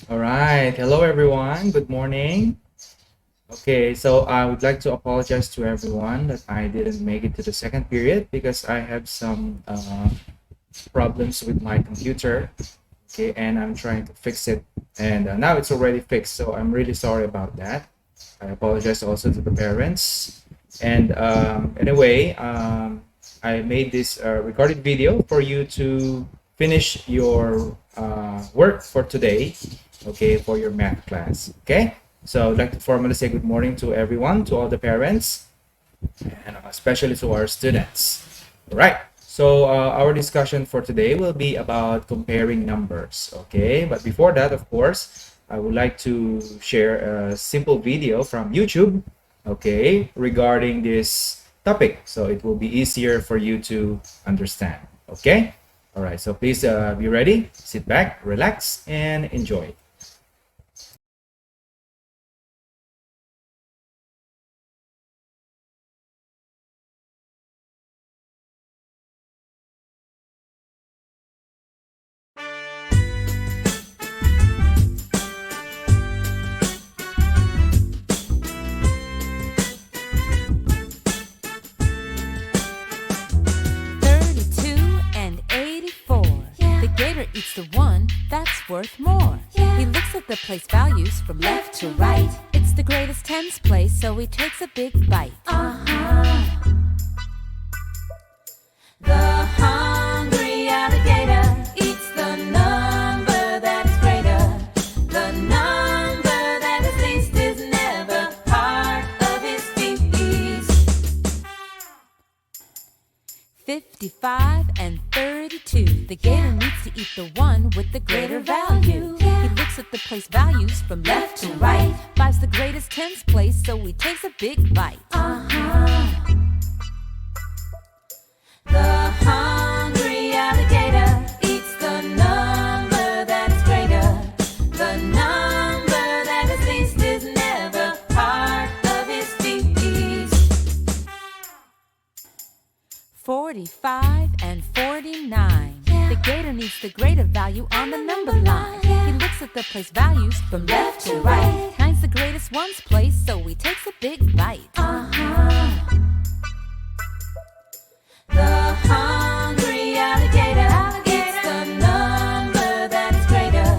All right. Hello, everyone. Good morning. Okay, so I would like to apologize to everyone that I didn't make it to the second period because I have some problems with my computer. Okay, and I'm trying to fix it. And now it's already fixed. So I'm really sorry about that. I apologize also to the parents. And anyway, I made this recorded video for you to finish your work for today, okay, for your math class. Okay, so I'd like to formally say good morning to everyone, to all the parents, and especially to our students. All right. So our discussion for today will be about comparing numbers. Okay, but before that, of course, I would like to share a simple video from YouTube. Okay, regarding this topic, so it will be easier for you to understand. Okay. All right. So please be ready. Sit back, relax, and enjoy. And 84. The gator eats the one that's worth more. He looks at the place values from left to right. It's the greatest tens place, so he takes a big bite. The hungry alligator eats the number that is greater. The number that is least is never part of his feast. 55 and 32. The gator needs to eat the one with the greater value. He looks at the place values from left to right. Five's the greatest tens place, so he takes a big bite. The hungry alligator eats the number that is greater. The number that is least is never part of his feast. 45 and 49. The gator needs the greater value on the number line. He looks at the place values from left to right. Nine's the greatest ones place, so he takes a big bite. The hungry alligator eats the number that is greater.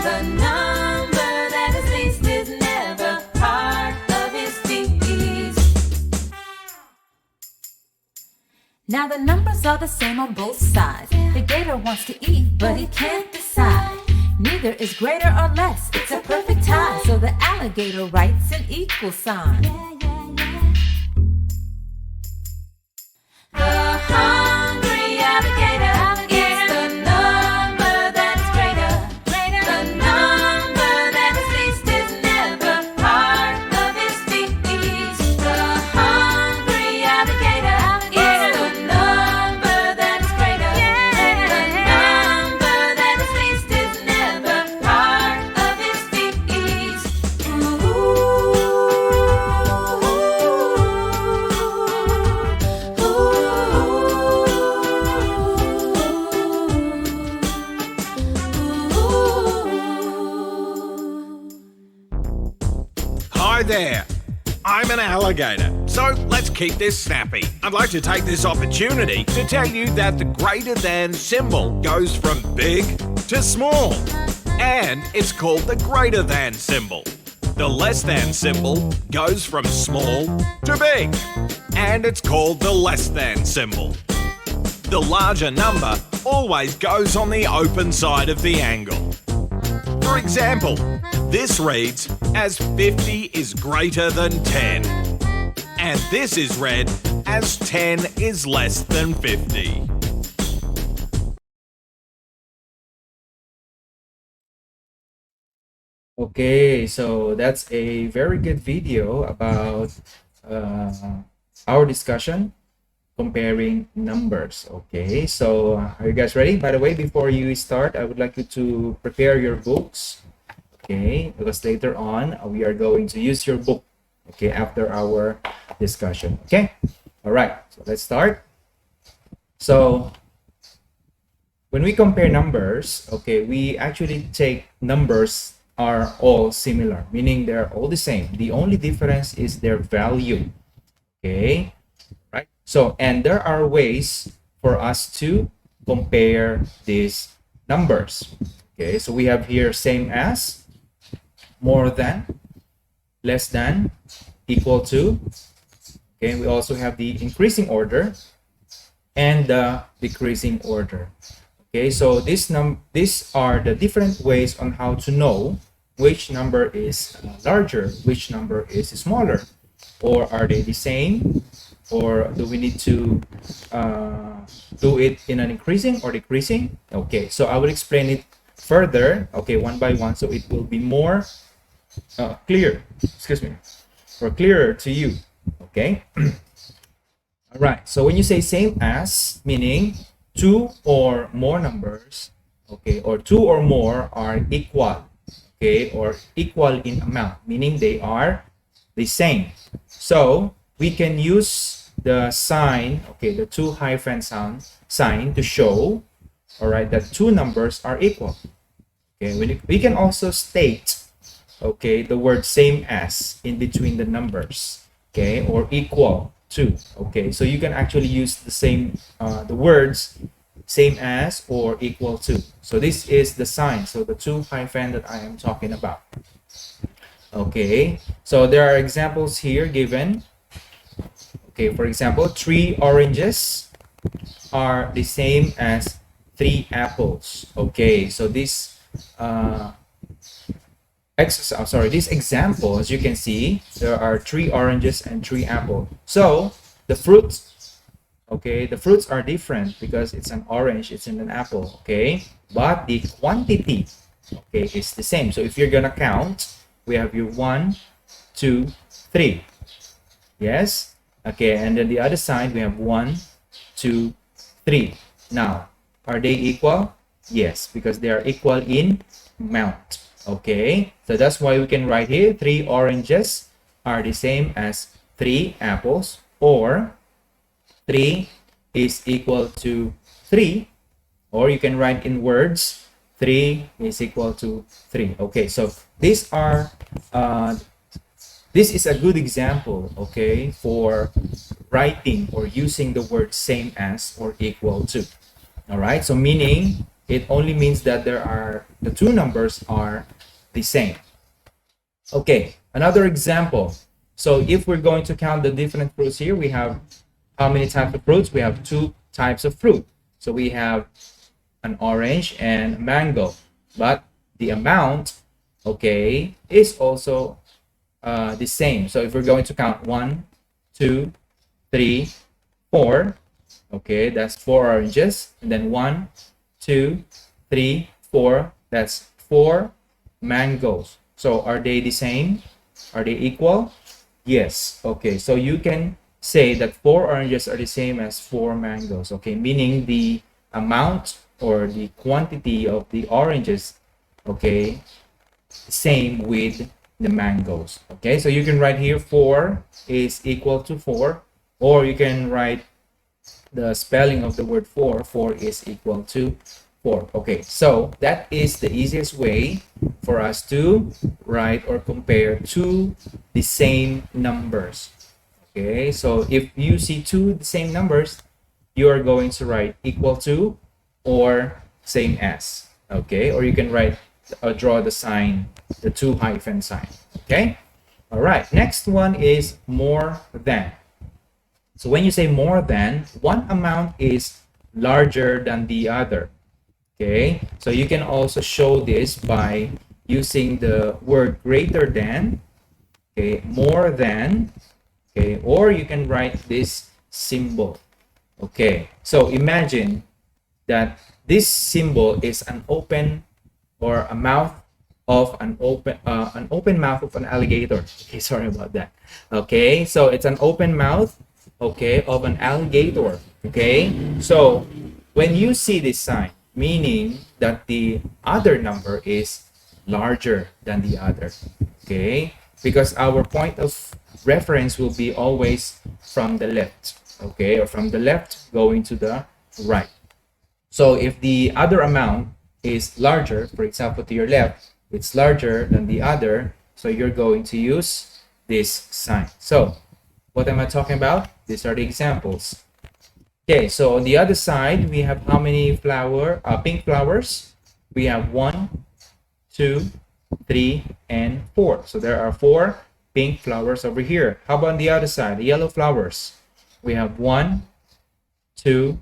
The number that is least is never part of his feast. Now the numbers are the same on both sides. The gator wants to eat, but he can't decide. Neither is greater or less, it's a perfect tie. So the alligator writes an equal sign. The hungry alligator eats the number that is greater. The number that is least is never part of his feast. The hungry alligator eats the number that is greater. The number that is least is never part of his feast. Hi there. I'm an alligator, so let's keep this snappy. I'd like to take this opportunity to tell you that the greater than symbol goes from big to small, and it's called the greater than symbol. The less than symbol goes from small to big, and it's called the less than symbol. The larger number always goes on the open side of the angle. For example, this reads as 50 is greater than 10. And this is read as 10 is less than 50. Okay, so that's a very good video about uh, our discussion comparing numbers. Okay, so are you guys ready? By the way, before you start, I would like you to prepare your books. Okay, because later on we are going to use your book. Okay, after our discussion. Okay, all right. So let's start. So when we compare numbers, okay, we actually take numbers are all similar, meaning they're all the same. The only difference is their value. Okay, right? So, and there are ways for us to compare these numbers. Okay, so we have here same as, more than, less than, equal to. Okay, we also have the increasing order and the decreasing order. Okay, so these are the different ways on how to know which number is larger, which number is smaller, or are they the same, or do we need to do it in an increasing or decreasing? Okay, so I will explain it further, okay, one by one, so it will be more clear, excuse me, or clearer to you. Okay. All right, so when you say same as, meaning two or more numbers, okay, or two or more are equal, okay, or equal in amount, meaning they are the same. So we can use the sign, okay, the two hyphen sign to show, all right, that two numbers are equal. Okay, we can also state, okay, the word same as in between the numbers, okay, or equal to. Okay, so you can actually use the same the words same as or equal to. So this is the sign, so the two hyphen that I am talking about. Okay, so there are examples here given. Okay, for example, 3 oranges are the same as 3 apples. Okay, so this this example, as you can see, there are 3 oranges and 3 apples. So the fruits, okay, the fruits are different because it's an orange, it's in an apple, okay, but the quantity, okay, is the same. So if you're gonna count, we have your 1, 2, 3. Yes, okay, and then the other side we have 1, 2, 3. Now, are they equal? Yes, because they are equal in amount. Okay, so that's why we can write here 3 oranges are the same as 3 apples, or 3 is equal to 3, or you can write in words 3 is equal to 3. Okay, so these are this is a good example, okay, for writing or using the word same as or equal to. All right, so meaning it only means that the two numbers are the same. Okay, another example. So if we're going to count the different fruits here, we have how many types of fruits? We have 2 types of fruit. So we have an orange and mango, but the amount, okay, is also the same. So if we're going to count 1, 2, 3, 4, okay, that's 4 oranges, and then 1, 2, 3, 4, that's 4 mangoes. So are they the same? Are they equal? Yes. Okay, so you can say that 4 oranges are the same as 4 mangoes, okay, meaning the amount or the quantity of the oranges, okay, same with the mangoes. Okay, so you can write here 4 is equal to 4, or you can write the spelling of the word 4 is equal to 4. Okay, so that is the easiest way for us to write or compare two the same numbers. Okay, so if you see two the same numbers, you are going to write equal to or same as. Okay, or you can write draw the sign, the 2 hyphen sign. Okay, all right, next one is more than. So when you say more than, one amount is larger than the other. Okay, so you can also show this by using the word greater than, okay, more than, okay, or you can write this symbol. Okay, so imagine that this symbol is an open, or a mouth of an open mouth of an alligator. Okay, sorry about that. Okay, so it's an open mouth, okay, of an alligator. Okay, so when you see this sign, meaning that the other number is larger than the other, okay, because our point of reference will be always from the left, okay, or from the left going to the right. So if the other amount is larger, for example, to your left, it's larger than the other, so you're going to use this sign. So what am I talking about? These are the examples. Okay, so on the other side, we have how many pink flowers? We have 1, 2, 3, and 4. So there are 4 pink flowers over here. How about on the other side, the yellow flowers? We have 1, 2,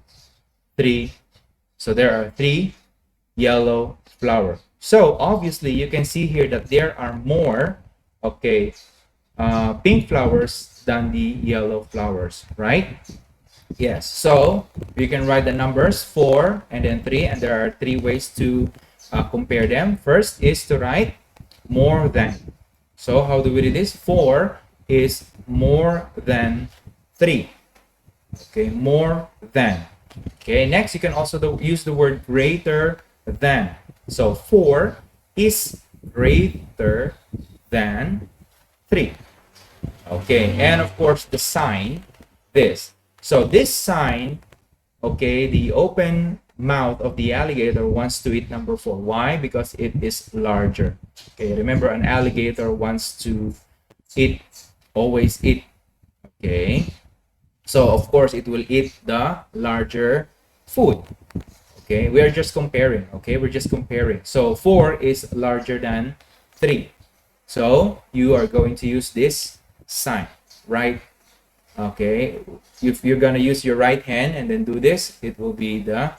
3. So there are 3 yellow flowers. So obviously you can see here that there are more, okay, pink flowers than the yellow flowers, right? Yes, so we can write the numbers 4 and then 3, and there are 3 ways to compare them. First is to write more than. So how do we do this? 4 is more than 3. Okay, more than. Okay, next you can also use the word greater than. So 4 is greater than 3. Okay, and of course the sign, this. So this sign, okay, the open mouth of the alligator wants to eat number 4. Why? Because it is larger. Okay, remember, an alligator wants to eat, always eat. Okay, so of course it will eat the larger food. Okay, we are just comparing. Okay, we're just comparing. So 4 is larger than 3. So you are going to use this sign, right? Okay, if you're gonna use your right hand and then do this, it will be the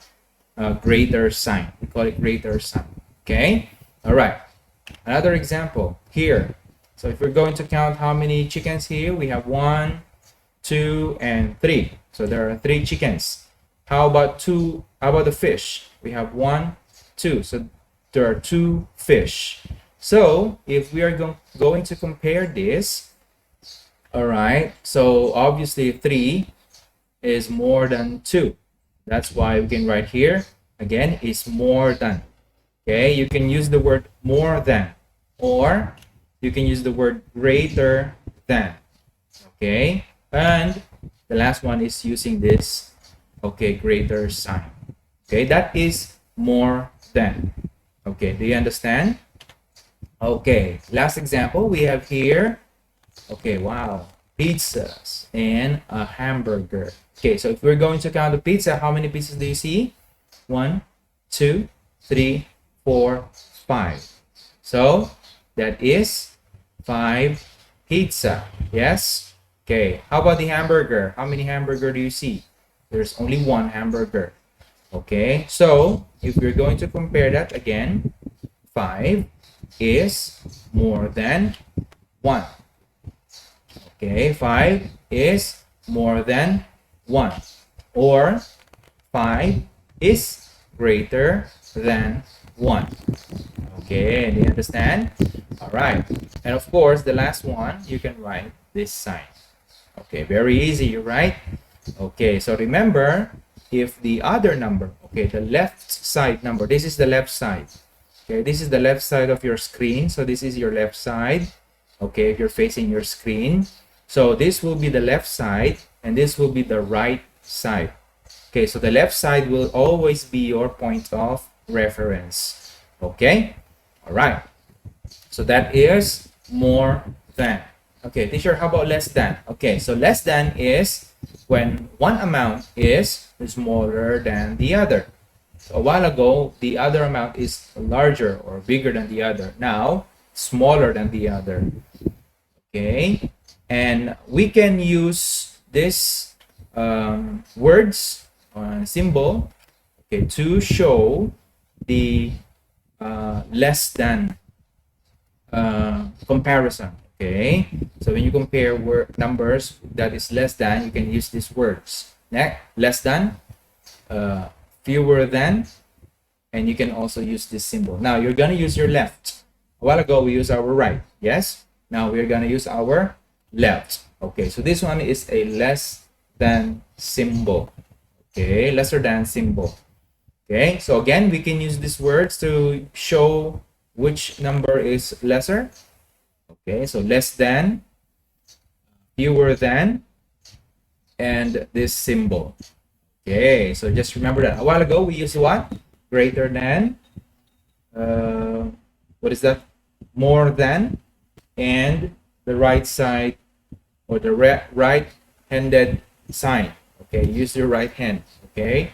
greater sign. We call it greater sign. Okay, all right. Another example here. So if we're going to count how many chickens here, we have 1, 2, and 3. So there are 3 chickens. How about 2? How about the fish? We have 1, 2. So there are 2 fish. So if we are going to compare this, all right, so obviously 3 is more than 2. That's why we can write here, again, is more than. Okay, you can use the word more than, or you can use the word greater than. Okay, and the last one is using this, okay, greater sign. Okay, that is more than. Okay, do you understand? Okay, last example we have here. Okay, wow, pizzas and a hamburger. Okay, so if we're going to count the pizza, how many pieces do you see? 1, 2, 3, 4, 5. So that is 5 pizza. Yes. Okay, how about the hamburger? How many hamburger do you see? There's only 1 hamburger. Okay, so if we're going to compare that again, 5 is more than 1. Okay, 5 is more than 1, or 5 is greater than 1. Okay, do you understand? All right, and of course the last one, you can write this sign. Okay, very easy, right? Okay, so remember, if the other number, okay, the left side number, this is the left side. Okay, this is the left side of your screen, so this is your left side. Okay, if you're facing your screen, so this will be the left side and this will be the right side. Okay, so the left side will always be your point of reference. Okay, all right, so that is more than. Okay, teacher, how about less than? Okay, so less than is when one amount is smaller than the other. So a while ago, the other amount is larger or bigger than the other. Now, smaller than the other. Okay, and we can use this words symbol, okay, to show the less than comparison. Okay, so when you compare numbers that is less than, you can use these words. Next, less than, fewer than, and you can also use this symbol. Now you're gonna use your left. A while ago we used our right. Yes, now we're gonna use our left. Okay, so this one is a less than symbol. Okay, lesser than symbol. Okay, so again, we can use these words to show which number is lesser. Okay, so less than, fewer than, and this symbol. Okay, so just remember that. A while ago, we used what? Greater than. What is that? More than. And the right side or the right-handed sign. Okay, use your right hand. Okay.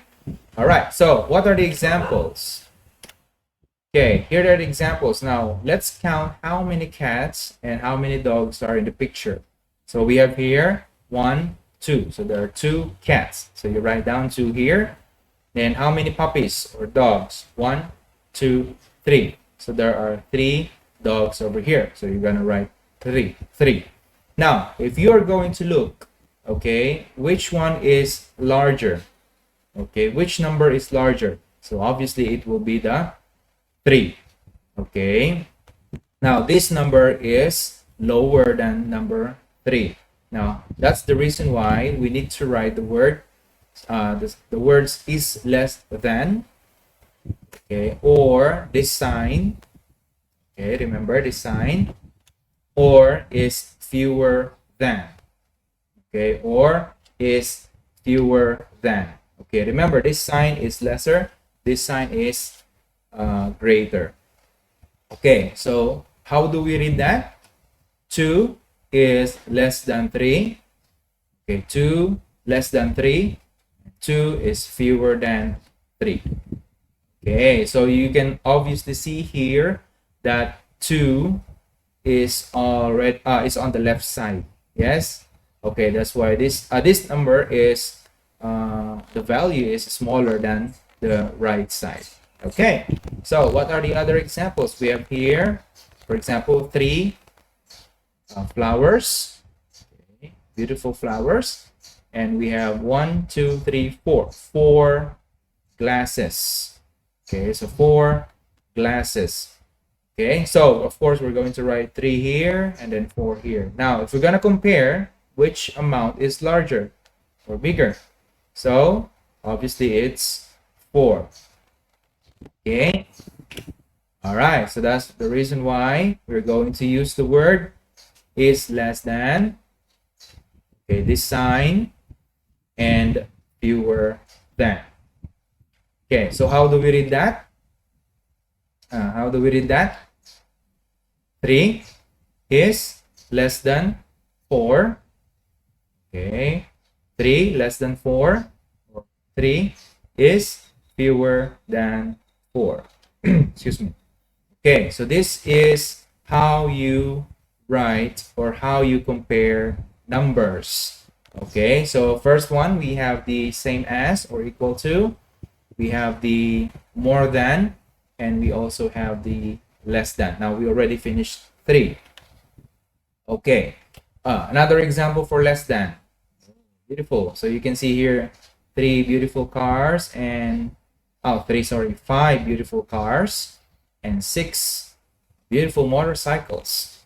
All right. So what are the examples? Okay, here are the examples. Now let's count how many cats and how many dogs are in the picture. So we have here 1, 2. So there are 2 cats. So you write down 2 here. Then how many puppies or dogs? 1, 2, 3. So there are 3 dogs over here. So you're gonna write 3. Now, if you are going to look, okay, which one is larger? Okay, which number is larger? So obviously it will be the 3. Okay. Now this number is lower than number 3. Now that's the reason why we need to write the word, the words is less than, okay, or this sign, okay, remember this sign, or is fewer than, okay, or is fewer than, okay, remember this sign is lesser, this sign is greater. Okay, so how do we read that? 2 is less than 3. Okay, 2 less than 3. 2 is fewer than 3. Okay, so you can obviously see here that 2 is already is on the left side. Yes. Okay, that's why this number is the value is smaller than the right side. Okay, so what are the other examples we have here? For example, 3 flowers, okay, beautiful flowers, and we have 1, 2, 3, 4, 4 glasses. Okay, so 4 glasses. Okay, so of course we're going to write 3 here and then 4 here. Now, if we're gonna compare which amount is larger or bigger, so obviously it's 4. Okay. All right. So that's the reason why we're going to use the word is less than. Okay, this sign and fewer than. Okay. So how do we read that? How do we read that? 3 is less than 4. Okay. 3 less than 4. 3 is fewer than 4. Excuse me. Okay, so this is how you write or how you compare numbers. Okay, so first one, we have the same as or equal to. We have the more than, and we also have the less than. Now we already finished 3. Okay, another example for less than. Beautiful. So you can see here 3 beautiful cars and 5 beautiful cars and 6 beautiful motorcycles.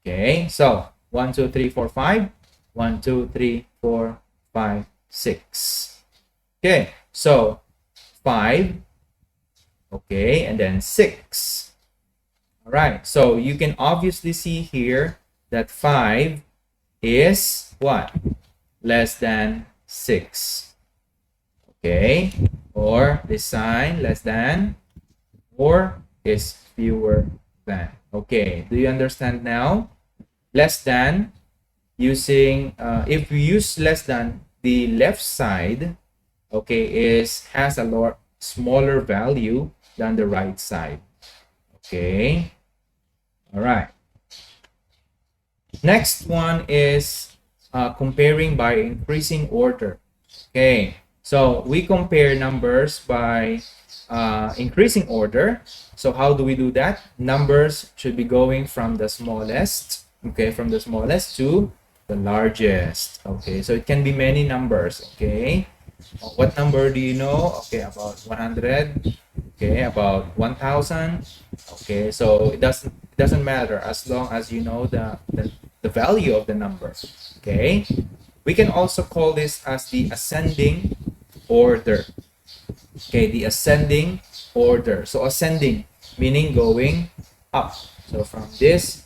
Okay, so 1, 2, 3, 4, 5. 1, 2, 3, 4, 5, 6. Okay, so 5. Okay, and then 6. All right, so you can obviously see here that 5 is what? Less than 6. Okay, or this sign less than or is fewer than. Okay, do you understand now? Less than, using if we use less than, the left side, okay, has a lot smaller value than the right side. Okay, all right. Next one is comparing by increasing order. Okay, so we compare numbers by increasing order. So how do we do that? Numbers should be going from the smallest, okay, from the smallest to the largest. Okay, so it can be many numbers. Okay, what number do you know? Okay, about 100. Okay, about 1000. Okay, so it doesn't matter as long as you know the value of the number. Okay, we can also call this as the ascending order. Okay, the ascending order. So ascending meaning going up. So from this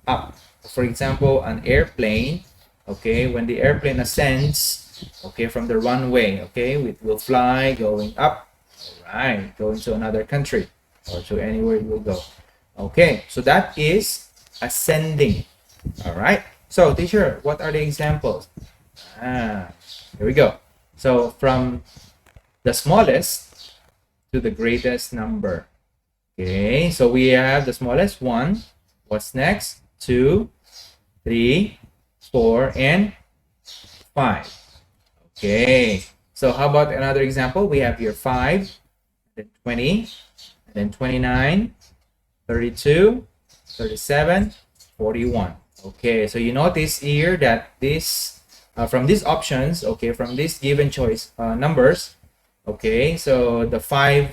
up. For example, an airplane. Okay, when the airplane ascends, okay, from the runway. Okay, it will fly going up. All right, going to another country or to anywhere you will go. Okay, so that is ascending. All right, so teacher, what are the examples? Here we go. So from the smallest to the greatest number. Okay, so we have the smallest 1. What's next? 2, 3, 4, and 5. Okay, so how about another example? We have here 5, then 20, and then 29, 32, 37, 41. Okay, so you notice here that this from these options, okay, from these given choice numbers, okay, so the 5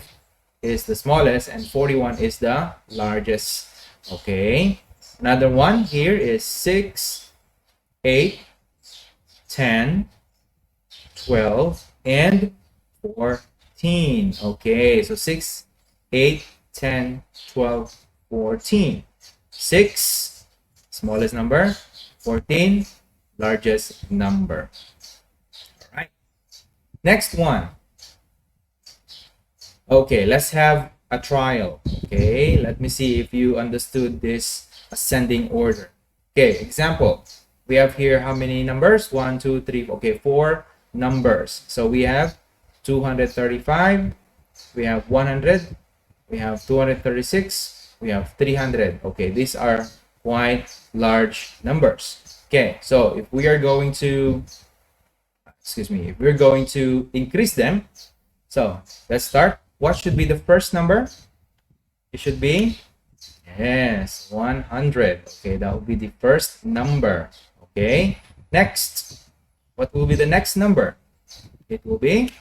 is the smallest and 41 is the largest. Okay, another one here is 6, 8, 10, 12, and 14. Okay, so 6, 8, 10, 12, 14. 6, smallest number. 14, largest number. All right. Next one. Okay, let's have a trial. Okay, let me see if you understood this ascending order. Okay, example. We have here how many numbers? 1, 2, 3. Okay, 4 numbers. So we have 235. We have 100. We have 236. We have 300. Okay, these are quite large numbers. Okay, so if we are going to, if we're going to increase them, so let's start. What should be the first number? It should be, yes, 100. Okay, that will be the first number. Okay, next, what will be the next number? It will be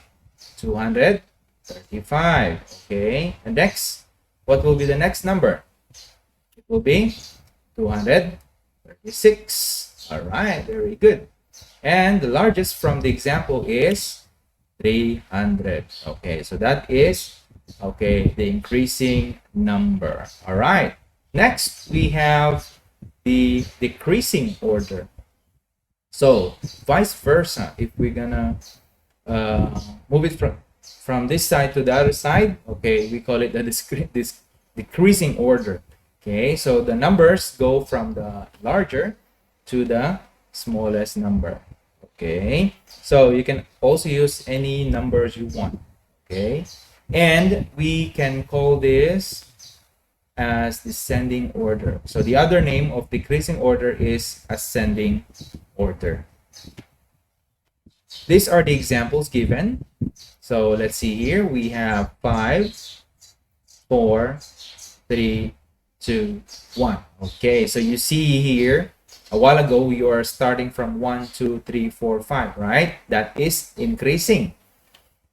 235. Okay, and next, what will be the next number? It will be 236. All right, very good. And the largest from the example is 300. Okay, so that is, okay, the increasing number. All right, next we have the decreasing order. So vice versa, if we're gonna move it from this side to the other side, okay, we call it this decreasing order. Okay, so the numbers go from the larger to the smallest number. Okay, so you can also use any numbers you want. Okay, and we can call this as descending order. So the other name of decreasing order is ascending order. These are the examples given. So let's see here. We have 5, 4, 3, 2, 1. Okay, so you see here, a while ago you are starting from 1, 2, 3, 4, 5, right? That is increasing.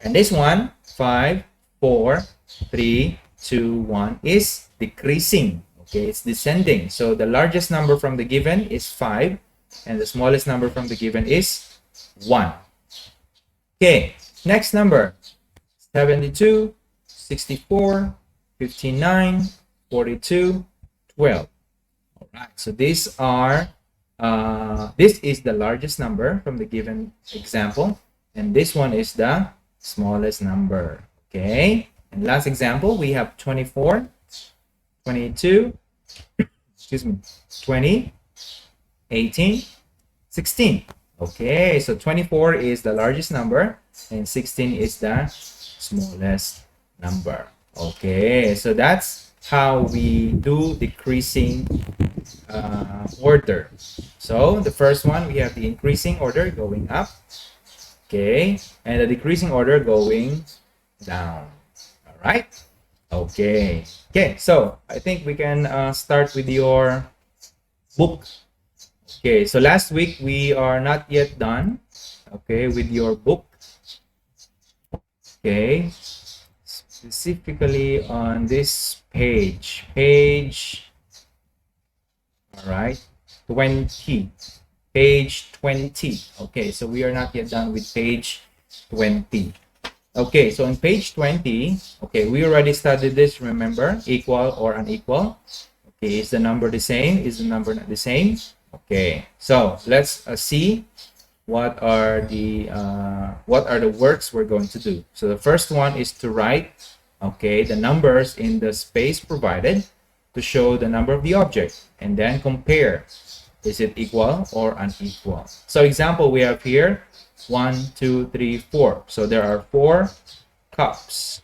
And this one, 5, 4, 3, 2, 1 is decreasing. Okay, it's descending. So the largest number from the given is 5 and the smallest number from the given is 1. Okay, next number, 72, 64, 59, 42, 12. All right, so these are, this is the largest number from the given example, and this one is the smallest number. Okay, and last example, we have 24, 22, excuse me, 20, 18, 16. Okay, so 24 is the largest number and 16 is the smallest number. Okay, so that's how we do decreasing order. So the first one, we have the increasing order going up. Okay, and the decreasing order going down. All right. Okay. Okay, so I think we can start with your book. Okay, so last week we are not yet done, okay, with your book. Okay, specifically on this page, all right, 20, page 20. Okay, so we are not yet done with page 20. Okay, so on page 20, okay, we already studied this, remember, equal or unequal. Okay, is the number the same? Is the number not the same? Okay, so let's see what are the works we're going to do. So the first one is to write, okay, the numbers in the space provided to show the number of the object, and then compare. Is it equal or unequal? So example, we have here 1, 2, 3, 4. So there are 4 cups.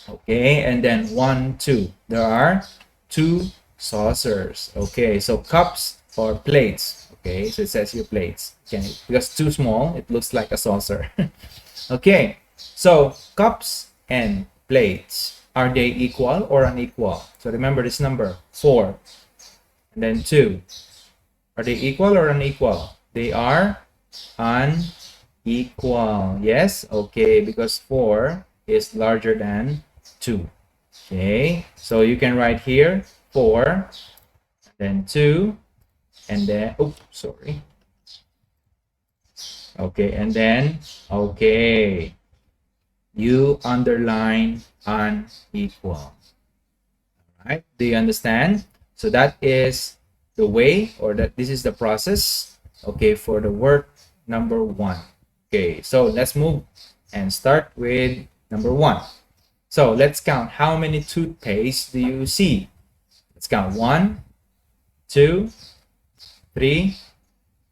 Okay, and then 1, 2. There are 2 saucers. Okay, so cups or plates. Okay, so it says here plates. Okay, because too small, it looks like a saucer. Okay, so cups and plates, are they equal or unequal? So remember this number 4 and then 2. Are they equal or unequal? They are unequal. Yes, okay, because 4 is larger than 2. Okay, so you can write here 4, then 2, and then, oops, sorry. Okay, and then, okay, you underline unequal. All right, do you understand? So that is the way, or that this is the process, okay, for the work number 1. Okay, so let's move and start with number 1. So let's count. How many toothpaste do you see? Let's count. 1, 2, 3,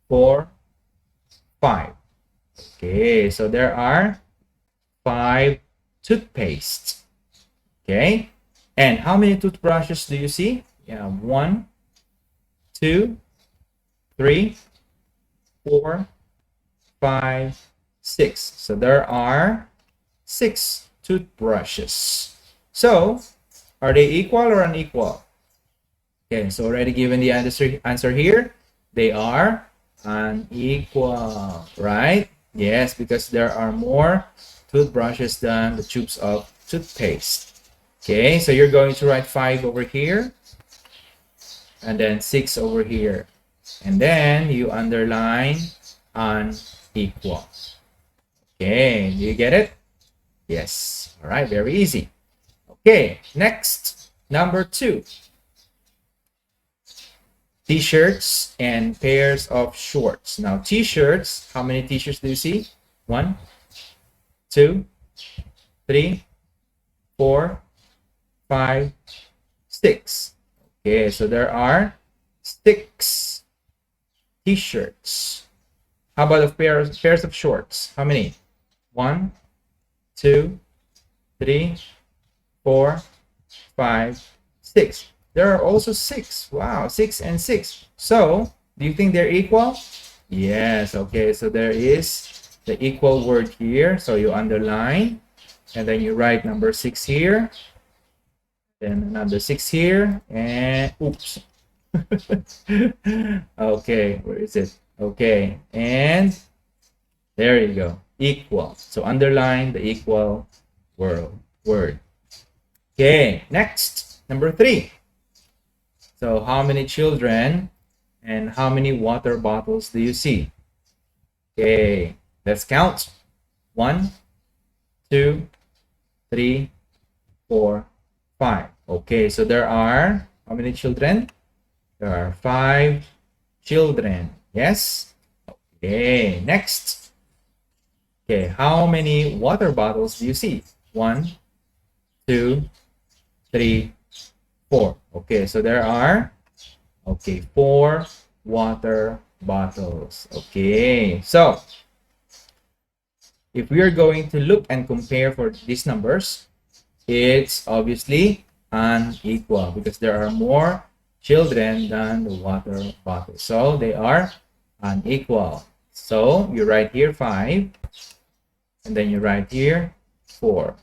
4, 5. Okay, so there are 5 toothpaste. Okay, and how many toothbrushes do you see? Yeah, 1, 2, 3, 4, 5, 6. So there are 6 toothbrushes. So are they equal or unequal? Okay, so already given the answer here, they are unequal, right? Yes, because there are more toothbrushes than the tubes of toothpaste. Okay, so you're going to write 5 over here and then 6 over here, and then you underline unequal. Okay, do you get it? Yes. All right, very easy. Okay, next, number 2. T-shirts and pairs of shorts. Now, t-shirts, how many t-shirts do you see? 1, 2, 3, 4, 5, 6. Okay, so there are 6 t-shirts. How about the pairs of shorts? How many? 1, 2, 3, 4, 5, 6. There are also 6. Wow, 6 and 6. So, do you think they're equal? Yes, okay, so there is the equal word here. So you underline, and then you write number 6 here, then another 6 here, and oops. Okay, where is it? Okay, and there you go, equal. So underline the equal word. Okay, next, number 3. So how many children and how many water bottles do you see? Okay, let's count. 1, 2, 3, 4, 5. Okay, so there are how many children? There are 5 children. Yes? Okay, next. Okay, how many water bottles do you see? 1, 2, 3, 4. Okay, so there are 4 water bottles. Okay, so if we are going to look and compare for these numbers, it's obviously unequal because there are more children than the water bottles. So they are unequal. So you write here 5, and then you write here 4.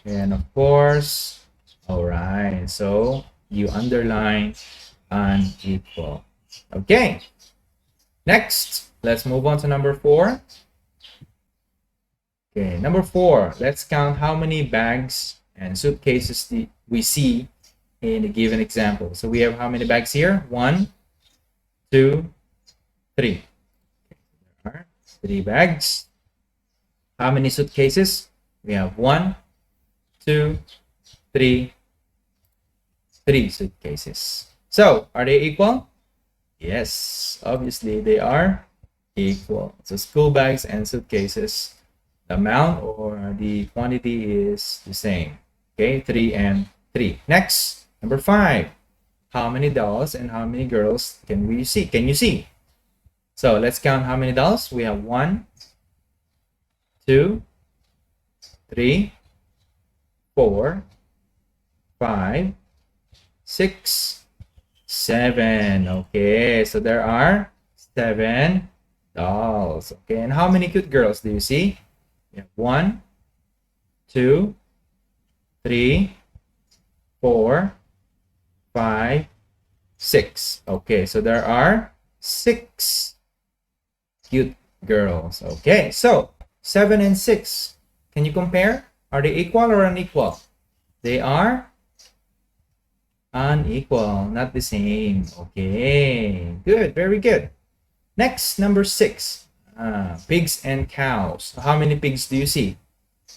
And of course, all right, so you underline unequal. Okay, next, let's move on to number 4. Okay, number 4, let's count how many bags and suitcases we see in a given example. So we have how many bags here? 1, 2, 3. There are 3 bags. How many suitcases? We have 1, 2, 3, 3 suitcases. So, are they equal? Yes, obviously they are equal. So school bags and suitcases, the amount or the quantity is the same. Okay, 3 and 3. Next, number 5. How many dolls and how many girls can we see? Can you see? So let's count how many dolls. We have 1, 2, 3, 4, 5, 6, 7. Okay, so there are 7 dolls. Okay, and how many cute girls do you see? We have 1, 2, 3, 4, 5, 6. Okay, so there are 6 cute girls. Okay, so 7 and 6. Can you compare? Are they equal or unequal? They are unequal, not the same. Okay, good, very good. Next, number 6. Pigs and cows. How many pigs do you see?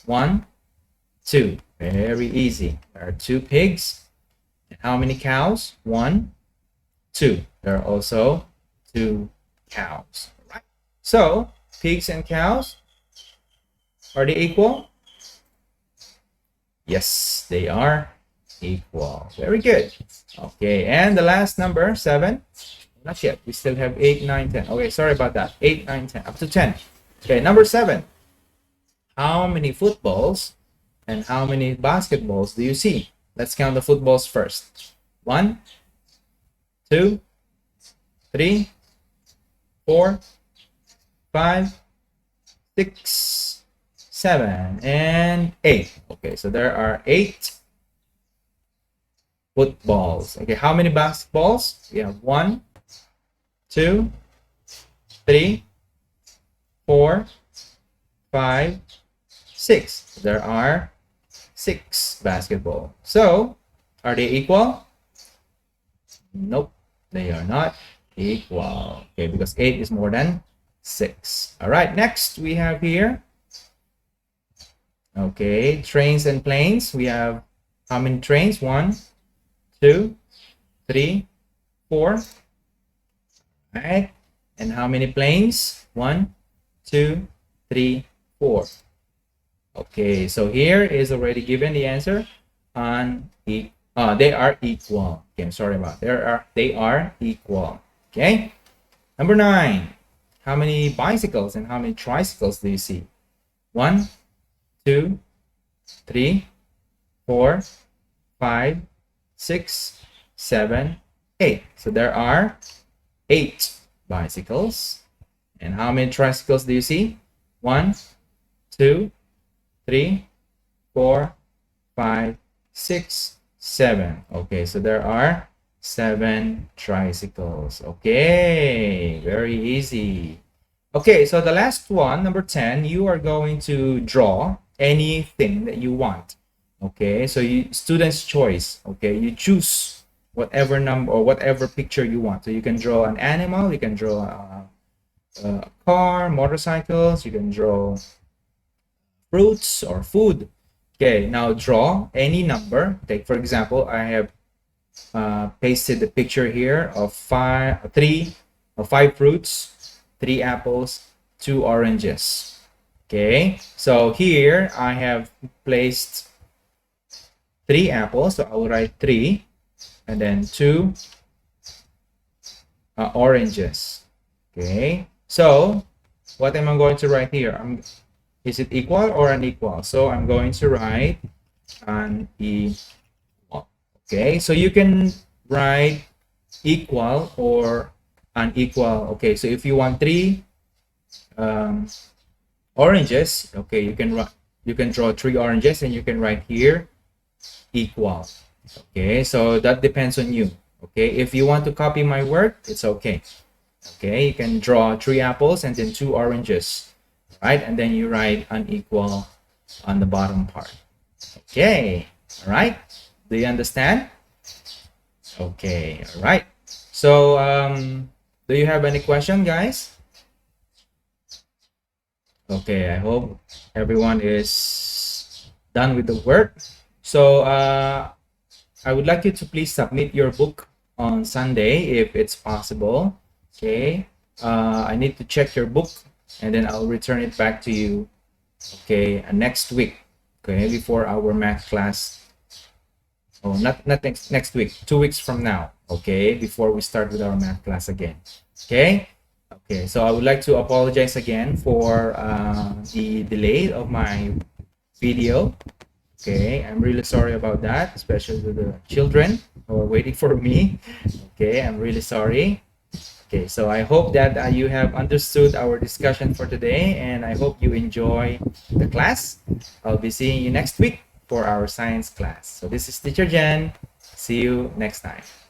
1, 2. Very easy. There are 2 pigs. And how many cows? 1, 2. There are also 2 cows. All right. So, pigs and cows, are they equal? Yes, they are equal. Very good. Okay, and the last number, 7. Not yet. We still have 8, 9, 10. Okay, sorry about that. 8, 9, 10. Up to 10. Okay, number 7. How many footballs and how many basketballs do you see? Let's count the footballs first. 1, 2, 3, 4, 5, 6, 7, and 8. Okay, so there are 8 footballs. Okay, how many basketballs? We have 1, 2, 3, 4, 5, 6. There are 6 basketball. So, are they equal? Nope, they are not equal. Okay, because 8 is more than 6. All right, next we have here. Okay, trains and planes. We have how many trains? 1, 2, 3, 4. Right, and how many planes? 1, 2, 3, 4. Okay, so here is already given the answer on they are equal. Okay, I'm sorry about they are equal. Okay, number 9. How many bicycles and how many tricycles do you see? 1, 2, 3, 4, 5, 6, 7, 8. So there are 8 bicycles. And how many tricycles do you see? 1, 2, 3, 4, 5, 6, 7. Okay, so there are 7 tricycles. Okay, very easy. Okay, so the last one, number 10, you are going to draw anything that you want. Okay, so student's choice. Okay, you choose whatever number or whatever picture you want. So you can draw an animal, you can draw a car, motorcycles, you can draw fruits or food. Okay, now draw any number. Take for example, I have pasted the picture here of 5 fruits, 3 apples, 2 oranges. Okay, so here I have placed 3 apples, so I will write 3 and then 2 oranges. Okay, so what am I going to write here? Is it equal or unequal? So I'm going to write unequal. Okay, so you can write equal or unequal. Okay, so if you want 3 oranges, okay, you can draw 3 oranges and you can write here equal. Okay, so that depends on you. Okay, if you want to copy my work, it's okay. Okay, you can draw 3 apples and then 2 oranges, right? And then you write unequal on the bottom part. Okay, all right, do you understand? Okay, all right. So do you have any question, guys? Okay, I hope everyone is done with the work. So I would like you to please submit your book on Sunday if it's possible. Okay, I need to check your book, and then I'll return it back to you, okay, next week, okay, before our math class. Oh, not next week, 2 weeks from now, okay, before we start with our math class again, okay. Okay, so I would like to apologize again for the delay of my video. Okay, I'm really sorry about that, especially to the children who are waiting for me. Okay, I'm really sorry. Okay, so I hope that you have understood our discussion for today, and I hope you enjoy the class. I'll be seeing you next week for our science class. So this is Teacher Jen. See you next time.